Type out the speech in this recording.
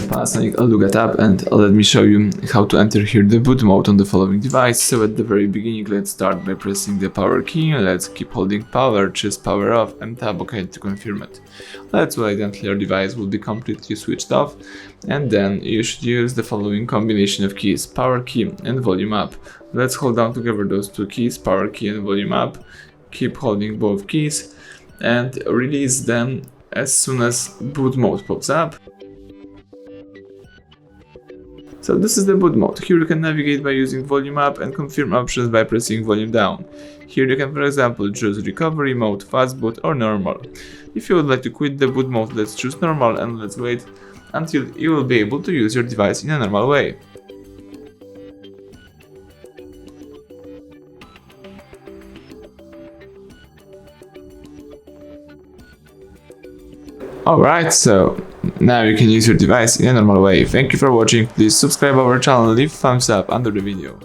Panasonic Eluga Tapp, and let me show you how to enter here the boot mode on the following device. So at the very beginning, let's start by pressing the power key. Let's keep holding power, choose power off, and tap OK to confirm it. Let's wait until your device will be completely switched off, and then you should use the following combination of keys: power key and volume up. Let's hold down together those two keys, power key and volume up. Keep holding both keys and release them as soon as boot mode pops up. So this is the boot mode. Here you can navigate by using volume up and confirm options by pressing volume down. Here you can, for example, choose recovery mode, fast boot or normal. If you would like to quit the boot mode, let's choose normal and let's wait until you will be able to use your device in a normal way. Alright, so now you can use your device in a normal way. Thank you for watching. Please subscribe our channel and leave a thumbs up under the video.